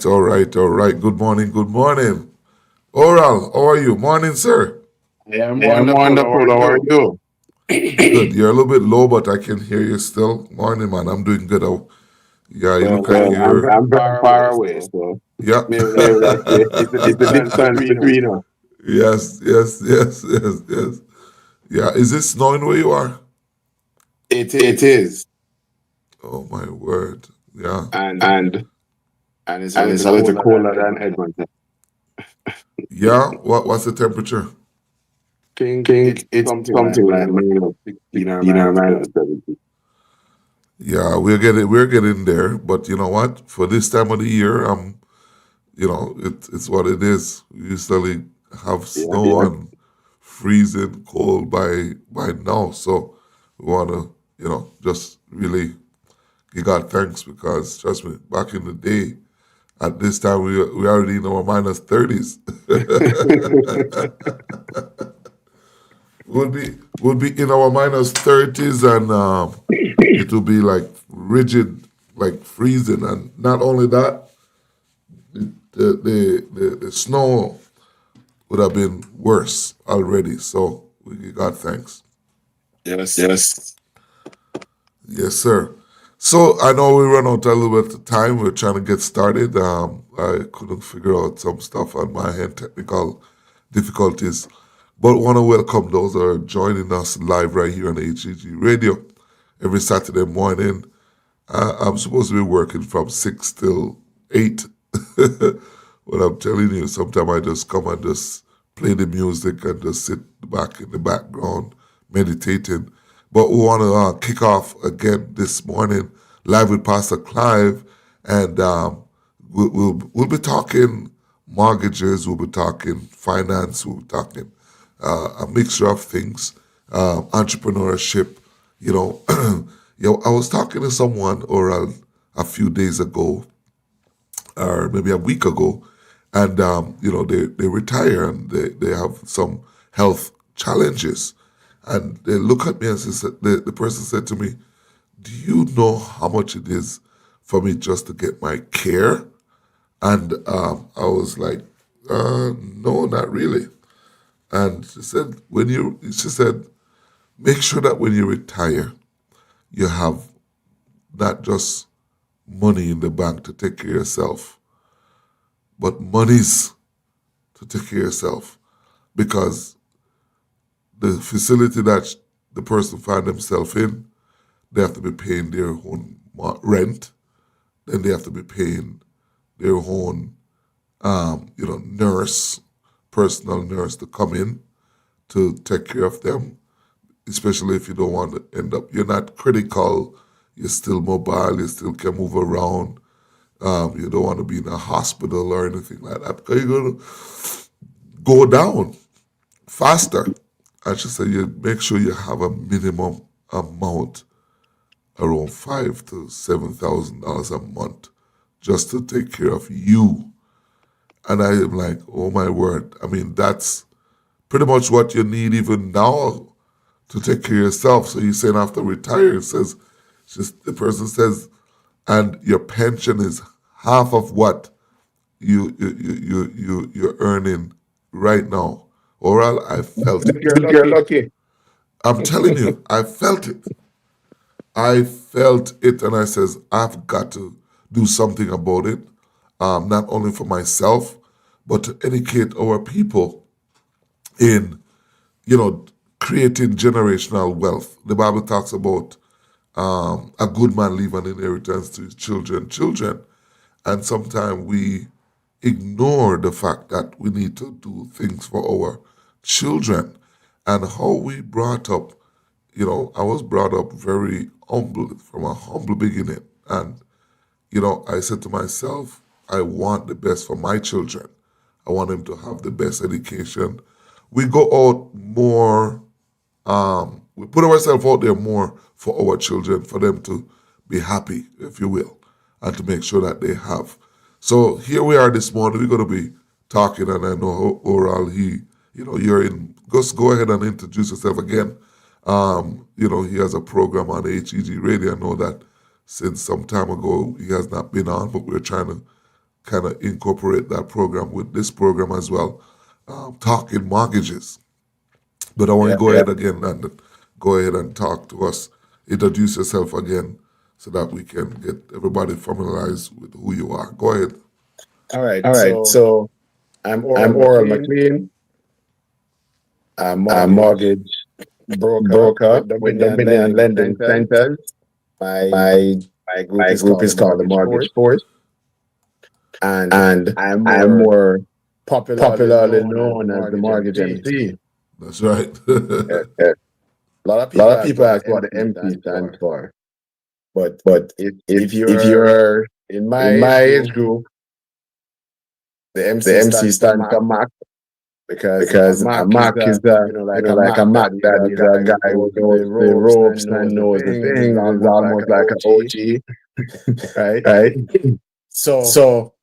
all right. Good morning, good morning. Oral, how are you? Morning, sir. I am I am wonderful. How are wonderful. How are you? you? Good. You're a little bit low, but I can hear you still. Morning, man. I'm doing good. Oh, yeah, you look like Well, I'm you're. very I'm very far far away, away, so so Yeah. maybe maybe that's that's it. it. It's the It's the distance distance between us. between us. yes. Yeah. Is it snowing where you are? It It is, is, Oh my word. Yeah. and and and it's a and little it's a little colder than colder than Edmonton. Edmonton. Yeah. What's the temperature? Think Think it's it's something like something like minus minus 16 or 16 or minus minus 17. 17. Yeah, we're getting there. But you know what? For this time of the year, it's what it is. We usually have Yeah, snow and freezing cold by now. So we want to, just really give God thanks because trust me, back in the day, at this time we already in our minus 30s. Would be in our minus 30s, and it will be like rigid, like freezing, and not only that, the snow would have been worse already. So we give God thanks. Yes. Yes. Yes, sir. So I know we run out a little bit of time. We're trying to get started. I couldn't figure out some stuff on my end, technical difficulties. But want to welcome those that are joining us live right here on HGG Radio every Saturday morning. I'm supposed to be working from 6 till 8. But I'm telling you, sometimes I just come and just play the music and just sit back in the background meditating. But we want to kick off again this morning live with Pastor Clive, and we'll be talking mortgages, we'll be talking finance, we'll be talking a mixture of things, entrepreneurship. You know, I was talking to someone or a few days ago, or maybe a week ago, and they retire and they have some health challenges, and they look at me and the person said to me, "Do you know how much it is for me just to get my care?" And I was like, "No, not really." And she said, make sure that when you retire, you have not just money in the bank to take care of yourself, but monies to take care of yourself. Because the facility that the person find themselves in, they have to be paying their own rent, then they have to be paying their own, nurse, personal nurse to come in to take care of them, especially if you don't want to end up, you're not critical, you're still mobile, you still can move around. You don't want to be in a hospital or anything like that because you're going to go down faster. I should say you make sure you have a minimum amount around $5,000 to $7,000 a month just to take care of you. And I am like, oh my word. I mean, that's pretty much what you need even now to take care of yourself. So you're saying after retire, it says, just the person says, and your pension is half of what you're earning right now. Oral, I felt If it. you're If you're lucky. lucky. I'm telling you, I felt it. I felt it, and I says, I've got to do something about it, not only for myself, but to educate our people in, you know, creating generational wealth. The Bible talks about a good man leave an inheritance to his children. And sometimes we ignore the fact that we need to do things for our children and how we brought up. I was brought up very humble from a humble beginning. And, I said to myself, I want the best for my children. I want them to have the best education. We go out more, we put ourselves out there more for our children, for them to be happy, if you will, and to make sure that they have. So here we are this morning. We're going to be talking, and I know Oral, you're in. Just go ahead and introduce yourself again. He has a program on HEG Radio. I know that since some time ago he has not been on, but we're trying to kind of incorporate that program with this program as well, talking mortgages. But I want you to Yeah. go ahead again and go ahead and talk to us. Introduce yourself again so that we can get everybody familiarized with who you are. Go ahead. All right. All right, So so I'm I'm Oral Oral McLean, McLean, a a mortgage mortgage broker broker with with Dominion Dominion Lending Lending Centers. Centers. My My my group my is group called the is called the Mortgage Mortgage Force, Force, and and I'm I'm more more popularly popularly known as the known as the Mortgage Mortgage MC. MC. That's right. Yeah. Yeah. A lot of A lot people of ask people what the ask what the MC MC stands stands for, for, but but if if you're you're in my in age my age group, group, the the MC MC stands for stands Mac, for Mac, because a because a Mac is Mac is like a like a Mac Mac daddy, is that a is a guy who guy who knows knows the the ropes and ropes knows and the knows the things. Is things. Is almost like almost an like an OG, OG, right? right? So, So,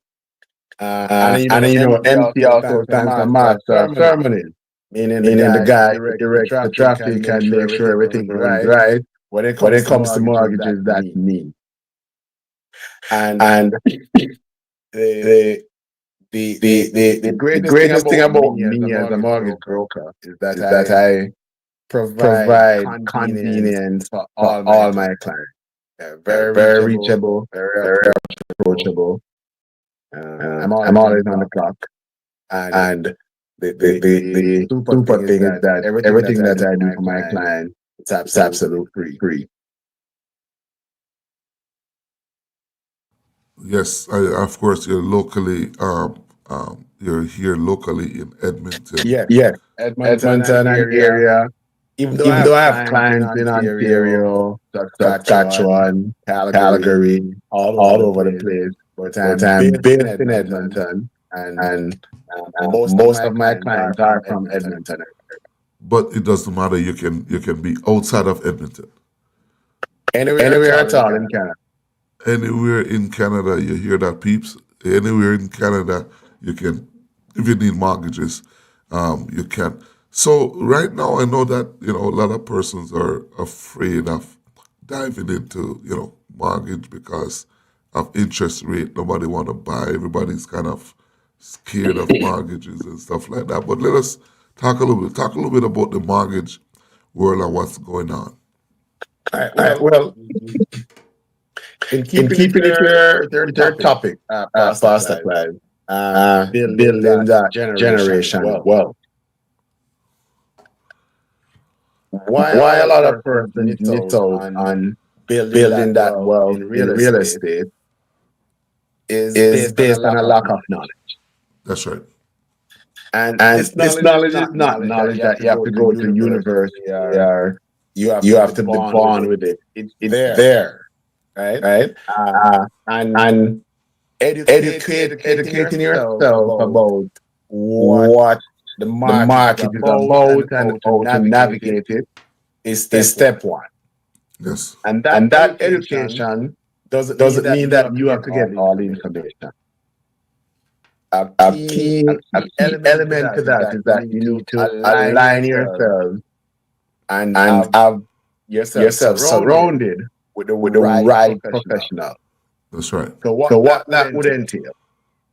and then, and then, MC MC also also stands for stands for master of master of ceremony, ceremony, meaning the meaning the guy who guy who directs the directs the traffic and traffic make and sure make sure everything everything runs runs right. right. When it When comes it to comes to mortgages, that's mortgages, that's me. me. And And the the the the greatest thing greatest thing about about me as a me as a mortgage mortgage broker broker is that is that I I provide provide convenience convenience for for all my all my clients. clients. Very Very reachable, reachable, very very approachable. approachable. I'm I'm always on the always on the clock. clock. And And the the super super thing is thing is that that everything that everything I that do I for do my for my clients, client, it's it's absolutely absolutely free. free. Yes, of course, you're here locally in Edmonton. Yes, Yes, Edmonton and Edmonton and area. area. Even though I Even though have I have clients in clients in Ontario, Ontario, Saskatchewan, Saskatchewan, Calgary, Calgary, all over all the over the place, place, but but I'm I'm based in based in Edmonton, Edmonton, and and most of most my of my clients are clients from are from Edmonton. Edmonton. But it doesn't matter. You can be outside of Edmonton. Anywhere at Anywhere all at in all in Canada. Canada. Anywhere in Canada, you hear that, peeps. Anywhere in Canada, you can. If you need mortgages, you can. So right now, I know that a lot of persons are afraid of diving into mortgage because of interest rate. Nobody want to buy. Everybody's kind of scared of mortgages and stuff like that. But let us talk a little bit about the mortgage world and what's going on. All right. All right, Well, well, in in keeping keeping with your with your topic, topic, Pastor Pastor Clive, Clive, building building that that generational generational wealth. wealth. Why a Why lot a of lot of persons persons miss miss out out on on building that building that wealth wealth in in real real estate estate is is based on a based on lack a of lack of knowledge. knowledge. That's right. And And this this knowledge is knowledge is not not knowledge that knowledge you have that to you have go to to go to university university or or you have you to have be to be born with born it. with it. It's It's there, there, right? right? Uh, Uh, and and educating educating yourself yourself about about what what the the market is market is about about and and how to how to navigate it navigate it is is step one. step one. Yes. And that And that education education doesn't mean doesn't that mean you that have to you get have to all get the all the information. information. A A key key, a a key key element to element that to is that that is you that need you to need to align align yourself yourself and and have have yourself yourself surrounded surrounded with the with the right right professional. professional. That's right. So So what what that would that would entail? entail?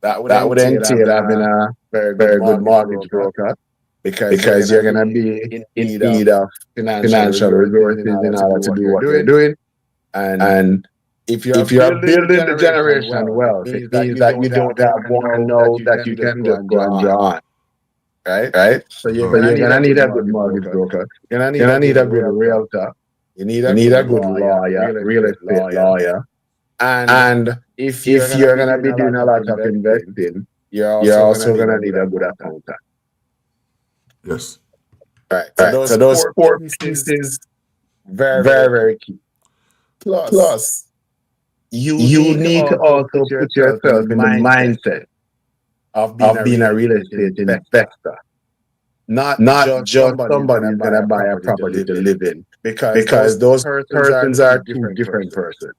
That would That would entail entail having having a a very good very good mortgage mortgage broker broker because you're because gonna you're gonna be be in in need of need of financial financial resources in resources order in to do order to what do you're what you're doing. doing. And And if you're if you're building the building the generation generation wealth, it wealth, it means that means you that you don't have don't have one one now that now you that can you just can go just and go draw and on, draw on, right? right? So you're So gonna you're need a gonna good need a good mortgage mortgage broker. broker. You're gonna need You're a gonna need good a good realtor. realtor. You need You a need good a good lawyer, lawyer, real real estate estate lawyer. lawyer. And And if you're if gonna you're be gonna doing be a doing lot a of lot of investing, investing, you're you're also gonna also need a gonna good need a good accountant. accountant. Yes. Right. So Right. those So those four four pieces pieces very, very, very key. very key. Plus, Plus, you you need to need to also put also put yourself in the yourself in the mindset mindset of being of a being real a real estate estate investor. investor. Not Not just just somebody who's somebody gonna who's buy gonna a buy a property to property live to in. live in, Because those because those persons are persons two are two different different persons. persons.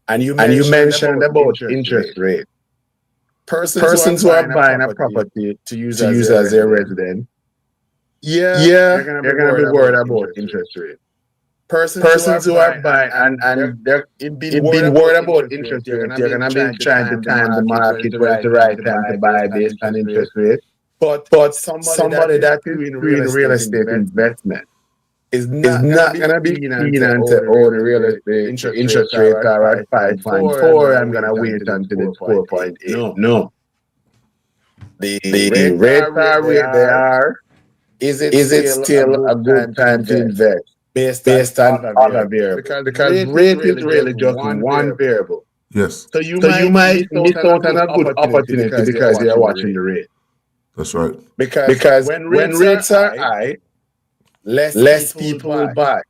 And you And you mentioned mentioned about about interest interest rate. rate. Persons who are Persons who are buying a buying a property property to use to as use their as their residence, residence, yeah, yeah, they're gonna be they're gonna be worried worried about about interest rate. interest rate. persons who are buying and they're If being it worried been about worried about interest rate, interest you're rate, gonna you're be gonna be trying to trying to time the time the market when it's market the when it's right the time right to time to buy buy based on based on interest rate. interest rate. But But somebody that somebody is that is doing real doing real estate estate investment investment is is not gonna not be gonna be keen on keen say, on oh, say, the oh, real the real estate, the estate, the interest rates interest are rates at are at 5.4. I'm 5.4. gonna I'm gonna wait wait until it's until it's 4.8. 4.8. No, No, the the rates rates are where are they where they are. are. Is it Is it still a still good a good time to time to invest invest based on based on other other variables? variables? Because Because rate is rate is really just really just one one variable. variable. Yes, So you So you might might miss miss out on a out on good a good opportunity opportunity because you're because you're watching the watching rate. the rate. that's right. Because Because when when rates are rates are high, high, less less people will people will buy buy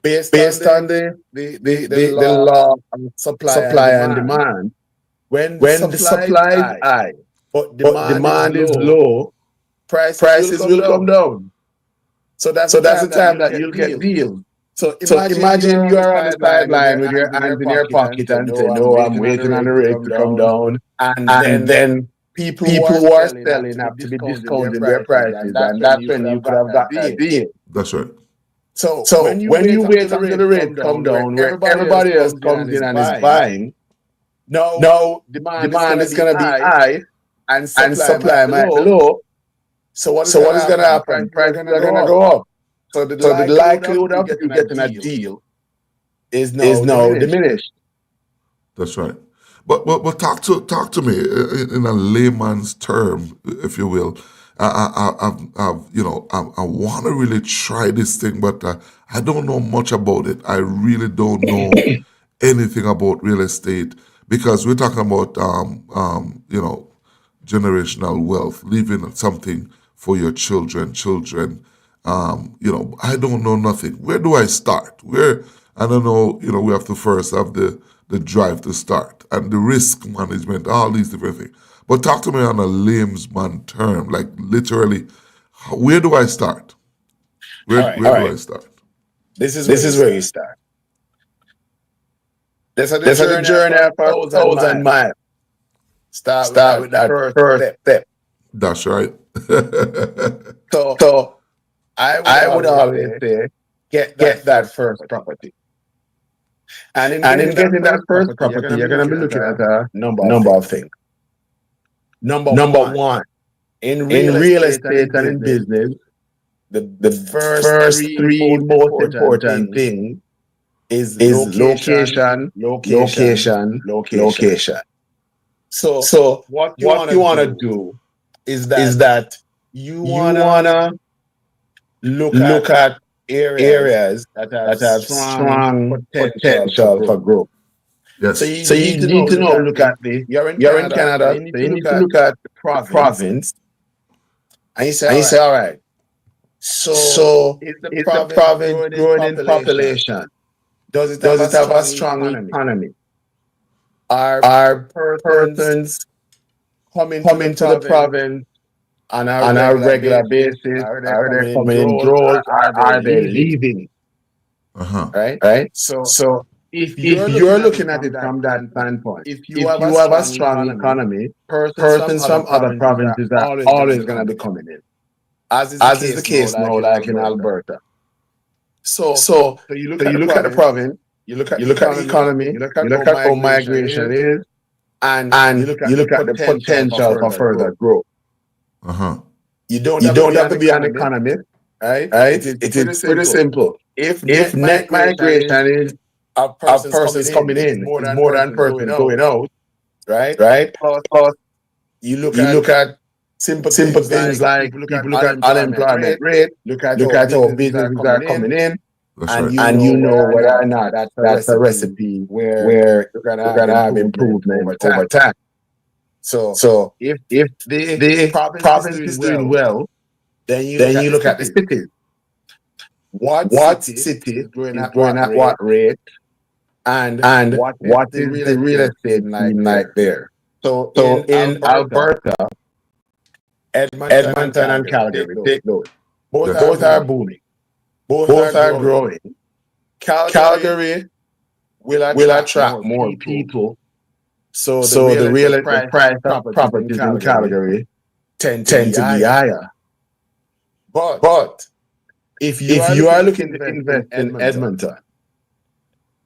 based on based on the the law law of of supply and supply and demand. demand. When When the supply is supply is high high, but but demand is demand is low, low, prices will prices come will come down. down. So that's the So that's the time that time you'll that get you'll get deals. deals. So So imagine you are imagine on you the are on the sideline with sideline your with your hands in your hands in your pocket and pocket say, and no, say, I'm no, I'm waiting on the waiting on the rate to rate come to come down. down. And And then then people who people are who are selling have selling to be have to be discounting their discounting their prices. And prices. that's And when that's you could when you have could got have that got that deal. deal. That's right. So when So you when you wait until wait the until rate the come rate come down, where down, where everybody else everybody else comes in and comes is in and is buying, buying, now now demand is demand gonna is be gonna be high high and and supply might supply be might be low. low. So what is So gonna what is gonna happen? happen? Prices are Prices gonna are go gonna up. go up. So the So the likelihood of likelihood you of you getting a getting a deal deal is is now now diminished. diminished. That's right. But talk to me in a layman's term, if you will. I want to really try this thing, but I don't know much about it. I really don't know anything about real estate because we're talking about generational wealth, leaving something for your children. I don't know nothing. Where do I start? Where I don't know. We have to first have the drive to start and the risk management, all these different things. But talk to me on a layman term, like literally, where do I start? Where All right. where do I start? This is where This you is where you start. start. This is the There's a journey of journey a of a thousand thousand miles. miles. Start with Start that with that first first step. step. That's right. So So I would I would always always say, say, get that get that first first property. property. And in And in getting that getting that first first property, you're property, gonna you're be gonna be looking at looking a at a number of number of things. things. Number Number one, one, in in real real estate and estate in and in business, business, the the first first three three most most important important things things is is location, location, location, location, location. location. So So what you what wanna you wanna do do is is that that you you wanna wanna look look at at areas areas that have that have strong strong potential for potential for growth. growth. So Yes. you So need you to know, need to look know, at look at you're in Canada, so Canada, you need so to you look need to at look at the the province, province and you say, and all you say, right, all right, so so is the is the province province growing in growing in population? population? Does it have Does a it have a strong strong economy? economy? Are Are persons persons coming to the coming to the province province on a on a regular regular basis? basis? Are they Are they coming in coming in droves droves or or are they are they leaving? leaving? Uh-huh. Right? Right? So So if if you're looking you're at it looking at from it that from that standpoint, standpoint, if you if have a you have a strong strong economy, economy, persons from persons other from other provinces are provinces are always going to always be going to be coming in, coming in, as is the as is the case now, case like now, in like in Alberta. Alberta. So, So, so you look so at you the look at the province, province, you look at you the look at the economy, economy, you look at you how look at how migration migration is, is, and you and look at you the look at the potential for potential for further further growth. growth. Uh-huh. You don't You have to don't be have an to be an economist, economist, right? right? It is It pretty is pretty simple. simple. If If net net migration is migration is of of persons coming persons in coming is in more is than more than persons going persons out, going out, right? right? Plus, Plus, you look you at look at simple simple things things like like people look at people look at unemployment unemployment rate, rate, look at look how at how businesses are businesses are coming in, coming in, That's and right. you and know you know whether or whether or not not that's a that's a recipe recipe where where you're gonna you're have gonna have improvement improvement over over time. time. So So if if the the province is province doing is doing well, well, then you look then at you the look at the cities. cities. What What city is city growing is at growing what at what rate, rate, and and what is what the is real the real estate estate scene like scene like there? there? So So in in Alberta, Alberta, Edmonton and Edmonton and Calgary, take Calgary, those. take those. Both Yes. are Both are booming. booming. Both are Both are growing. growing. Calgary Calgary will will attract attract more more people. people. So So the price price of of properties in properties in Calgary Calgary tend to be tend to be higher. higher. But But if you are looking to invest in Edmonton,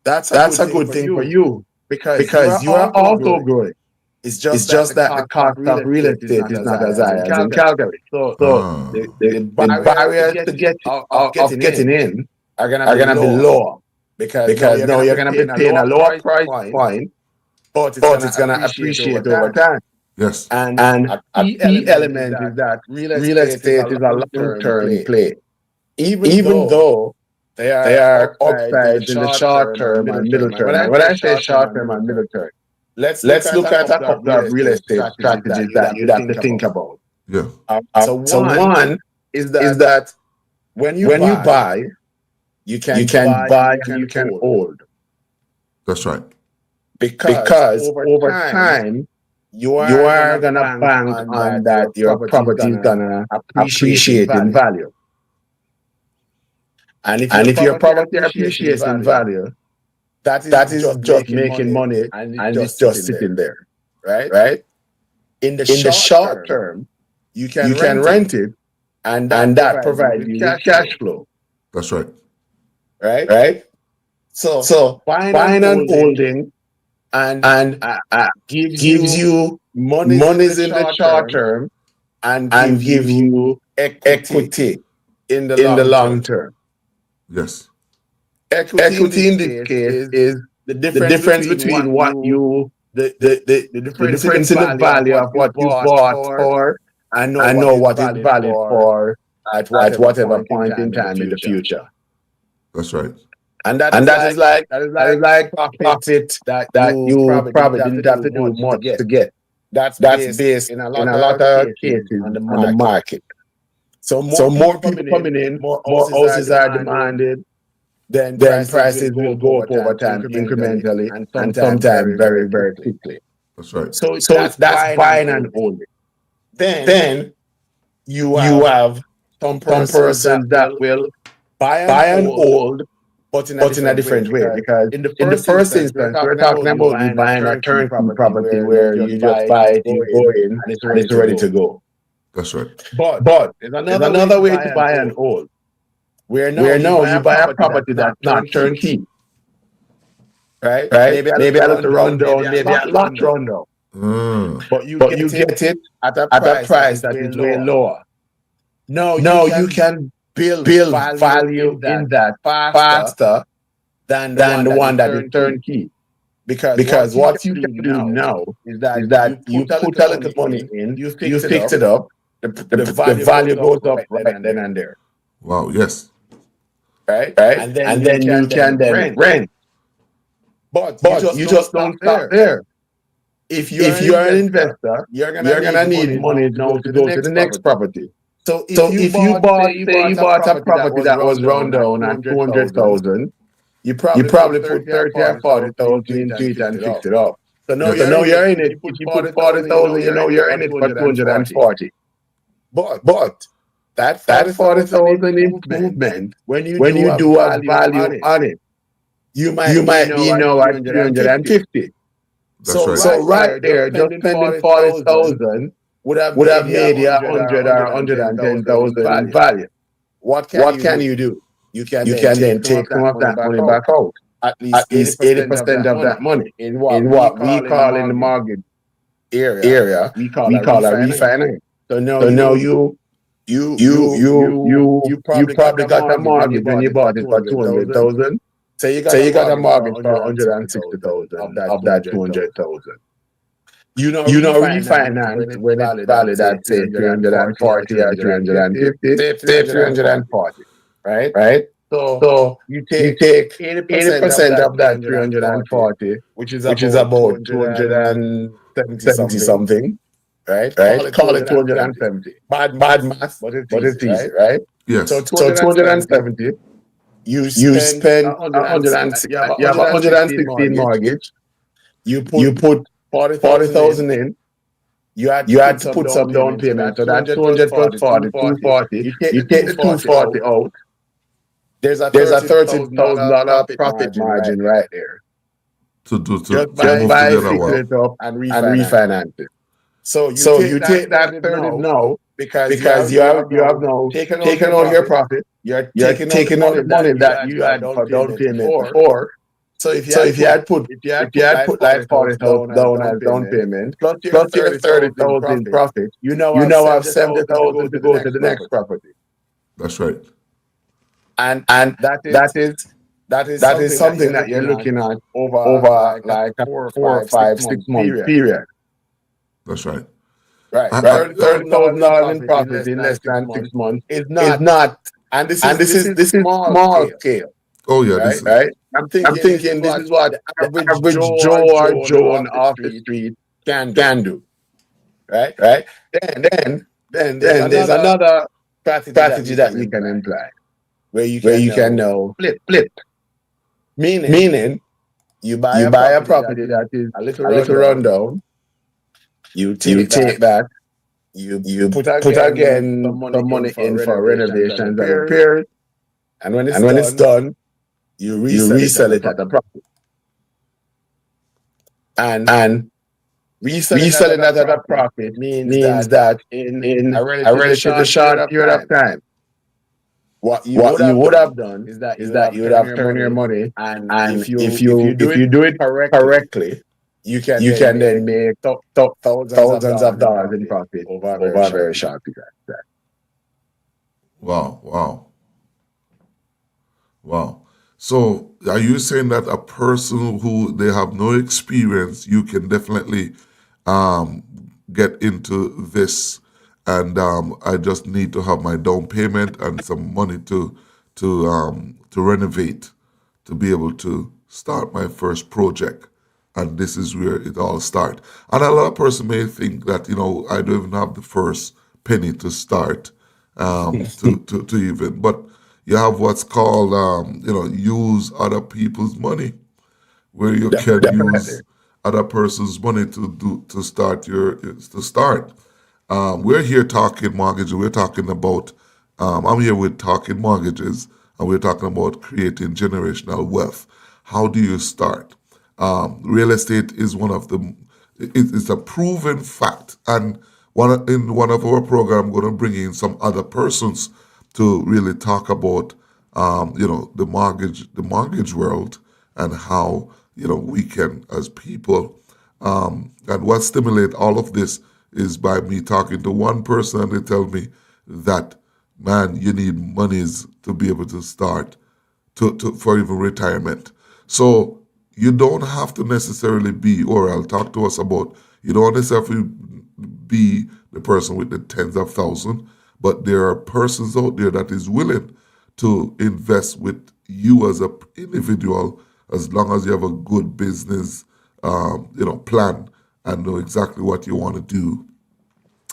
that's a good thing for you because you are also growing. It's just that the cost of real estate is not as high as in Calgary. So Ah, the barriers to get of getting in are gonna be lower because now you're gonna be paying a lower price point, but it's gonna appreciate over time. yes. And a key element is that real estate is a long-term play. Even though there are upsides in the short term and middle term. And when I say short term and middle term, let's look at a couple of real estate strategies that you'd have to think about. Yeah. So one is that when you buy, you can buy and you can hold. That's right. Because over time, you are gonna bank on that your property is gonna appreciate in value. And if your property appreciates in value, that is just making money and it's just sitting there, right? In the short term, you can rent it and that provides you with cash flow, That's right. right? So buying and holding and gives you monies in the short term and give you equity in the long term. Yes. Equity in this case is the difference between what you the difference in the value of what you bought for and know what is valid for at whatever point in time in the future. That's right. And that is like profit that you probably didn't have to do much to get. That's based in a lot of cases on the market. So more people coming in, more houses are demanded, then prices will go up over time incrementally and sometimes very, very quickly. That's right. So that's buying and holding. Then you have some persons that will buy and hold, but in a different way. Because in the first instance, we're talking about you buying a turnkey property where you just buy it, you go in, and it's ready to go. That's right. But there's another way to buy and hold. Where now you buy a property that's not turnkey. Right? Maybe a little rundown, maybe a lot rundown. But you get it at a price that is way lower. No, you can build value in that faster than the one that is turnkey. Because what you can do now is that you put a little money in, you fix it up, the value goes up right then and there. Wow. Yes. Right? And then you can rent. But you just don't stop there. If you are an investor, you're gonna need money now to go to the next property. So if you bought a property that was run down at 200,000, you probably put 30 or 40,000 into it and fix it up. So now you're in it. If you put 40,000, you're in it for 240. But that 40,000 improvement, when you do a value on it, you might be now at 350. So right there, just spending 40,000 would have made you 100 or 110,000 in value. What can you do? You can then take some of that money back out. At least 80% of that money in what we call in the mortgage area, we call a refinance. So now you probably got a mortgage when you bought it for 200,000. Say you got a mortgage for 160,000 of that 200,000. You know refinance when it's valid at say 340 or 350, say 340, right? So you take 80% of that 340, which is about 270 something. Right? Call it 270. Bad math, but it's easy, right? Yes. So 270, you spend 160, you have 116 mortgage, you put 40,000 in, you had to put some down payment, so that's 200 plus 40, 240. You take the 240 out, there's a $30,000 profit margin right there. Just by fixing it up and refinance it. So you take that 30 now because you have now taken out your profit. you're You're taking out the taking out the money that money you that had you for had down for down payment payment before. before. So So if you had like put like 40,000 40,000 down as down down as down payment payment plus your plus your 30,000 30,000 profit, profit, you now you have now have 70,000 to go 70,000 to to the go to next the next property. property. That's right. And And that is that is that is that is something that something you're that you're looking at looking at over over like a like a four, four, five, six five, six month month period. period. That's right. Right. I, Right? $30,000 in $30,000 in profit in profit less in than less six than six months months is is not, not, and and this is this is small small scale, scale, oh yeah, right? this is right? I'm I'm thinking this is thinking this what is what the the average average Joe or Joe or Joan Joan off the off the street street can do, can do, right? right? Then Then there's there's another another strategy that strategy you that can you can employ employ where you where can you can now now flip, flip, meaning meaning you buy you a buy a property that property is that is a little a little rundown, rundown, you you take that, take that, you you put put again some again money some in money for in for renovations and renovations and repairs, repairs, and when it's and when it's done, done, you you resell it at resell a it at profit. a profit. And And reselling that at reselling a that at a profit profit means means that that in in a a relatively relatively short period short of period of time, time, what you what would you have would done have done is that you is would that have you would turned have your turned your money, money, and and if if you do if it you do it correctly, correctly, you can you then can then make make thousands of thousands of dollars in dollars in profit profit over a over very a short very period. short period of time. wow, wow, wow. So are you saying that a person who they have no experience, you can definitely um, get into this, and I just need to have my down payment and some money to renovate, to be able to start my first project, and this is where it all starts. And a lot of person may think that I don't even have the first penny to start, to even, but you have what's called use other people's money, where you can Definitely. use other person's money to start to start. We're here talking mortgage. We're talking about. I'm here with talking mortgages, and we're talking about creating generational wealth. How do you start? Real estate is one of the. It's a proven fact, and in one of our program, I'm going to bring in some other persons to really talk about, the mortgage world, and how we can, as people, and what stimulate all of this is by me talking to one person, and they tell me that, man, you need monies to be able to start for even retirement. So you don't have to necessarily be, or I'll talk to us about, you don't necessarily be the person with the tens of thousands, but there are persons out there that is willing to invest with you as a individual, as long as you have a good business, plan, and know exactly what you want to do,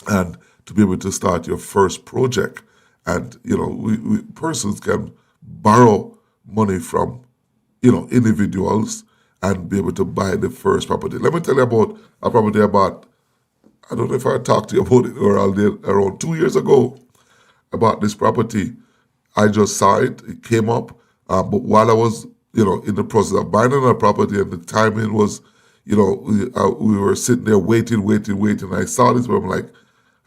and to be able to start your first project. And persons can borrow money from individuals, and be able to buy the first property. Let me tell you about a property about, I don't know if I talked to you about it around 2 years ago, about this property. I just saw it. It came up, but while I was, in the process of buying another property, and the timing was, we were sitting there waiting, waiting, waiting. I saw this, but I'm like,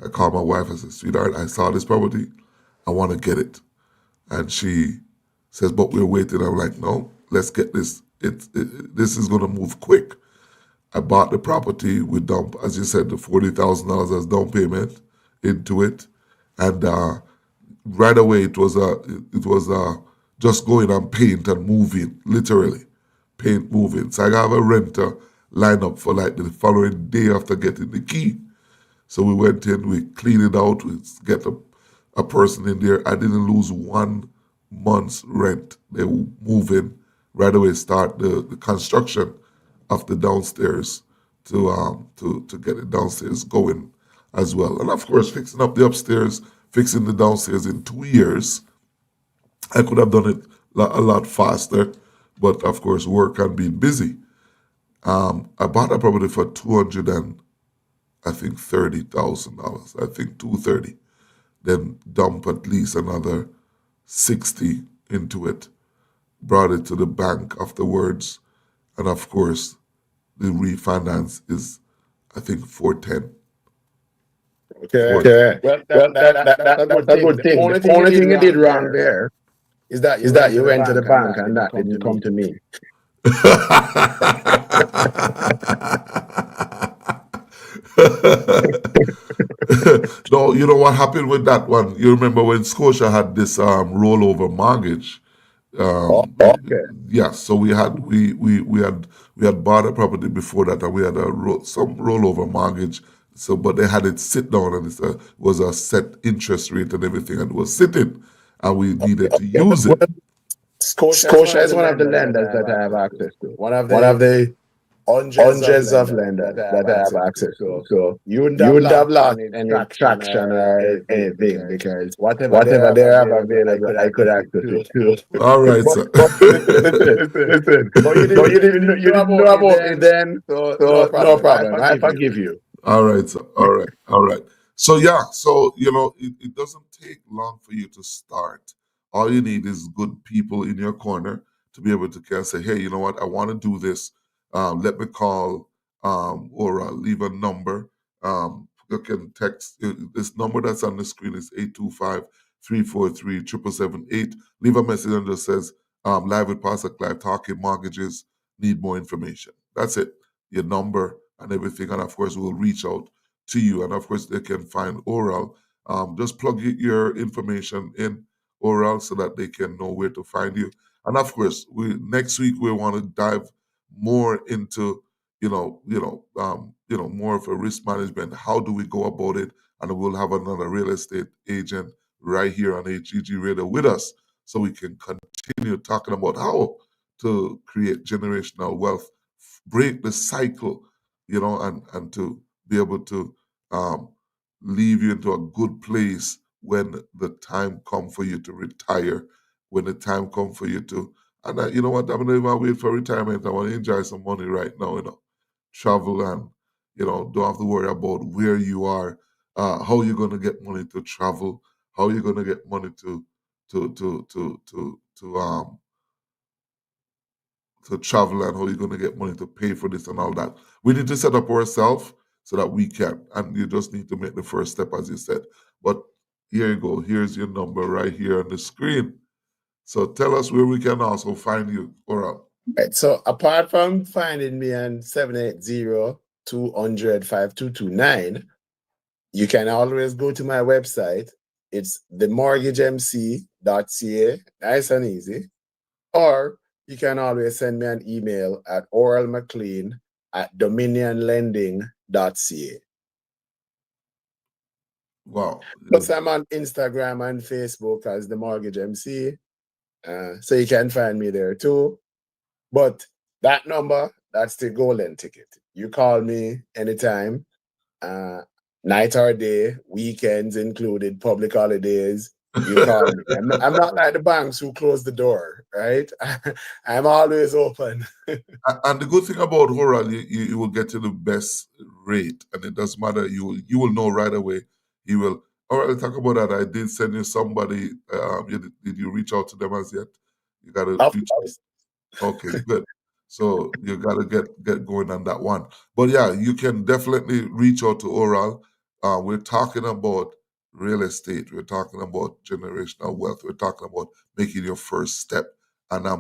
I called my wife. I said, "Sweetheart, I saw this property. I want to get it." And she says, "But we're waiting." I'm like, "No, let's get this. This is going to move quick." I bought the property with down, as you said, the $40,000 as down payment into it, and right away it was just going on paint and moving, literally paint moving. So I have a renter lined up for like the following day after getting the key. So we went in, we cleaned it out, we get a person in there. I didn't lose 1 month's rent. They move in right away, start the construction of the downstairs to get it downstairs going as well. And of course, fixing up the upstairs, fixing the downstairs in 2 years. I could have done it a lot faster, but of course, work and being busy. I bought a property for 200 and I think $30,000. I think 230. Then dump at least another 60 into it. Brought it to the bank afterwards, and of course, the refinance is, I think, 410. Okay. course. Okay. Well, Well, that's a good that's a thing. good The thing. only The thing you only did thing you did wrong wrong there there is that you is went that to you the went to the bank and bank that and didn't that come to didn't come me. to me. No, you know what happened with that one? You remember when Scotia had this rollover mortgage? Oh, Um, okay. yeah, so we had bought a property before that, and we had some rollover mortgage. So, but they had it sit down, and it was a set interest rate and everything, and it was sitting, and we needed to Okay. use it. Scotia is one Scotia of is the one of the lenders that I lenders have that I have access to. access to. One of One of the the hundreds of hundreds of lenders that lenders I have that I have access to. access to. So So you wouldn't you have wouldn't have lost lost any any traction traction or or anything anything because because whatever they whatever have they have available, I available, could I could access it access it too. too. All right, But so But listen, listen, listen. but But you you didn't didn't you know didn't about know me about me then, then, so no so no problem. I problem. I forgive you. forgive you. all right, so all right. So yeah, so it doesn't take long for you to start. All you need is good people in your corner to be able to kind of say, hey, you know what, I want to do this. Let me call or leave a number. You can text this number that's on the screen is 825-343-7778. Leave a message and just says, live with Pastor Clive talking mortgages, need more information. That's it, your number and everything. And of course, we'll reach out to you. And of course, they can find Oral. Just plug your information in Oral so that they can know where to find you. And of course, we next week we want to dive more into more of a risk management. How do we go about it? And we'll have another real estate agent right here on HGG Radio with us, so we can continue talking about how to create generational wealth, break the cycle, and to be able to um, leave you into a good place when the time come for you to retire, when the time come for you to, and you know what, I'm not even wait for retirement. I want to enjoy some money right now, travel and, don't have to worry about where you are, how you're going to get money to travel, how you're going to get money to travel, and how you're going to get money to pay for this and all that. We need to set up ourselves so that we can. And you just need to make the first step, as you said. But here you go. Here's your number right here on the screen. So tell us where we can also find you. Oral. Right. So apart from finding me on 780-200-5229, you can always go to my website. It's themortgagemc.ca, nice and easy. Or you can always send me an email at oralmclean@dominionlending.ca. Wow. Plus, I'm on Instagram and Facebook as the Mortgage MC. So you can find me there too. But that number, that's the golden ticket. You call me anytime, uh, night or day, weekends included, public holidays. You call me. I'm not like the banks who close the door, right? I'm always open. And the good thing about Oral, you will get to the best rate, and it doesn't matter. You will know right away. You will. All right, talk about that. I did send you somebody. Did you reach out to them as yet? You got to Of reach. course. Okay, good. So you got to get going on that one. But yeah, you can definitely reach out to Oral. We're talking about real estate. We're talking about generational wealth. We're talking about making your first step. And a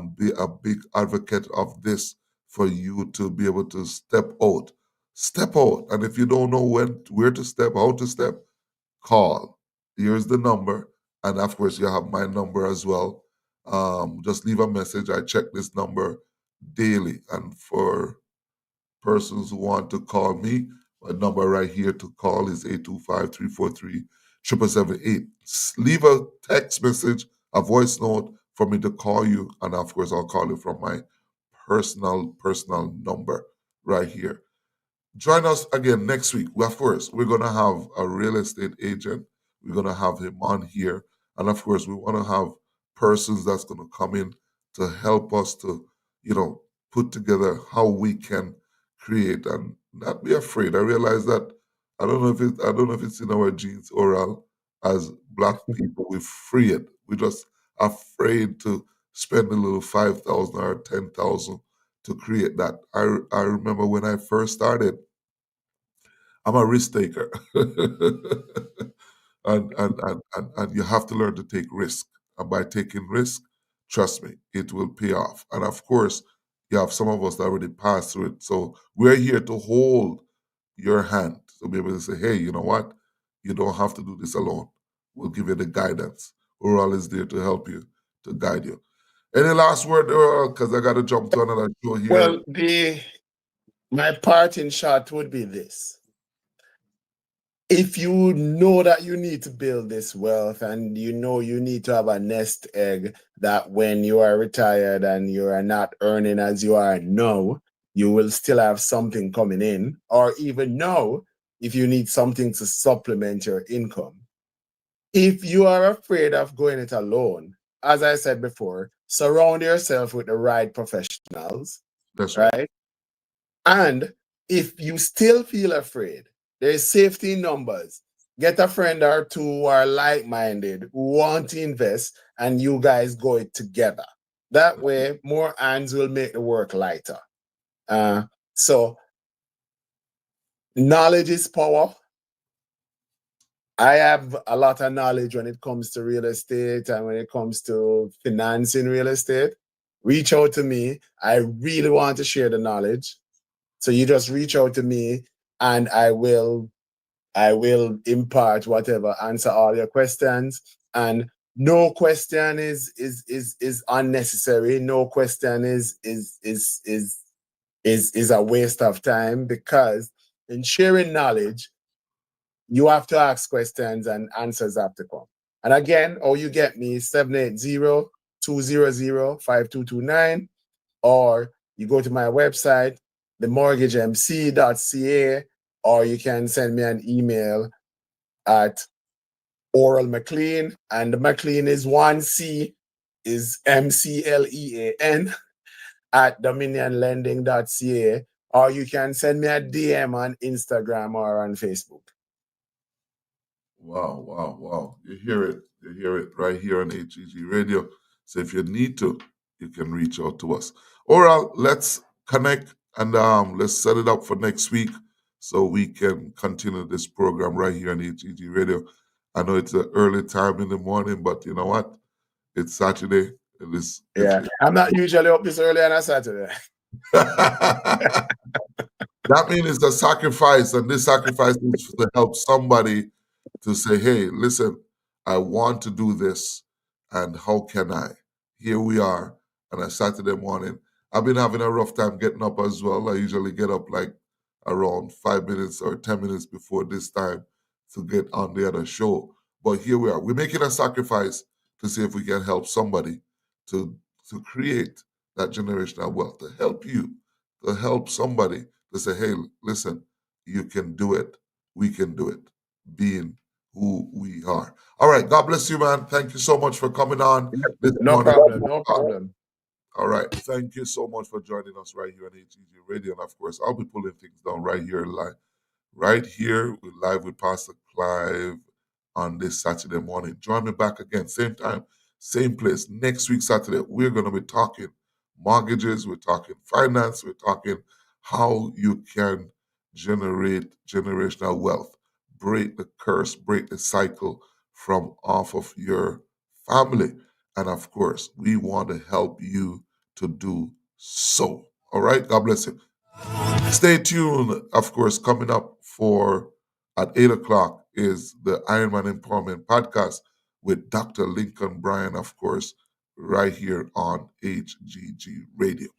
big advocate of this for you to be able to step out. Step out. And if you don't know where to step, how to step, call. Here's the number. And of course, you have my number as well. Just leave a message. I check this number daily. And for persons who want to call me, my number right here to call is 825-343-7778. Leave a text message, a voice note for me to call you. And of course, I'll call you from my personal number right here. Join us again next week. Of course, we're going to have a real estate agent. We're going to have him on here. And of course, we want to have persons that's going to come in to help us to, put together how we can create and not be afraid. I realize that I don't know if it's in our genes, Oral, as black people, we free it. We just afraid to spend a little 5,000 or 10,000 to create that. I remember when I first started, I'm a risk taker. And you have to learn to take risk. And by taking risk, trust me, it will pay off. And of course, you have some of us that already passed through it. So we're here to hold your hand to be able to say, hey, you know what? You don't have to do this alone. We'll give you the guidance. We're always there to help you, to guide you. Any last word, because I got to jump to another show here. Well, my parting shot would be this. If you know that you need to build this wealth and you know you need to have a nest egg that when you are retired and you are not earning as you are now, you will still have something coming in, or even now, if you need something to supplement your income. If you are afraid of going it alone, as I said before, surround yourself with the right professionals, That's right. right? And if you still feel afraid, there's safety in numbers. Get a friend or two who are like-minded, who want to invest, and you guys go it together. That way, more hands will make the work lighter. So knowledge is power. I have a lot of knowledge when it comes to real estate and when it comes to financing real estate. Reach out to me. I really want to share the knowledge. So you just reach out to me and I will impart whatever, answer all your questions. And no question is unnecessary. No question is a waste of time, because in sharing knowledge, you have to ask questions and answers have to come. And again, you get me 780-200-5229, or you go to my website, themortgagemc.ca, or you can send me an email at Oral McLean, and the McLean is 1C, is MCLEAN, at dominionlending.ca, or you can send me a DM on Instagram or on Facebook. Wow, wow, wow. You hear it. You hear it right here on HGG Radio. So if you need to, you can reach out to us. All right, let's connect and let's set it up for next week so we can continue this program right here on HGG Radio. I know it's an early time in the morning, but you know what? It's Saturday. It is. Yeah, I'm not usually up this early on a Saturday. That means it's a sacrifice, and this sacrifice is to help somebody to say, hey, listen, I want to do this, and how can I? Here we are on a Saturday morning. I've been having a rough time getting up as well. I usually get up like around 5 minutes or 10 minutes before this time to get on the other show. But here we are. We're making a sacrifice to see if we can help somebody to create that generational wealth, to help you, to help somebody to say, hey, listen, you can do it. We can do it. Being who we are. All right. God bless you, man. Thank you so much for coming on this morning. No problem. All right. Thank you so much for joining us right here on HGG Radio. And of course, I'll be pulling things down right here live. Right here, we're live with Pastor Clive on this Saturday morning. Join me back again, same time, same place. Next week, Saturday, we're going to be talking mortgages, we're talking finance, we're talking how you can generate generational wealth, break the curse, break the cycle from off of your family. And of course, we want to help you to do so. All right. God bless you. Stay tuned. Of course, coming up for at 8 o'clock is the Ironman Empowerment Podcast with Dr. Lincoln Bryan, of course, right here on HGG Radio.